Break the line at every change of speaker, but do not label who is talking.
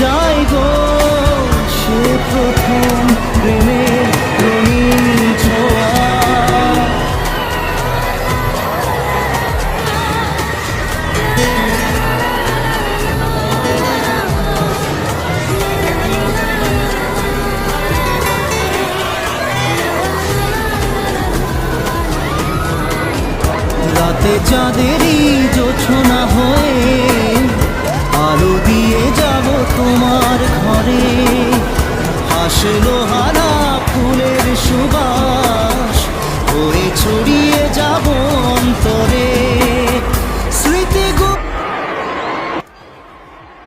যাই গো সে প্রথম প্রেমের রঙিন ছোঁয়া। রাতে চাঁদেরই জোছনা হয়ে আলো দিয়ে যাব তোমার ঘরে, হাসলো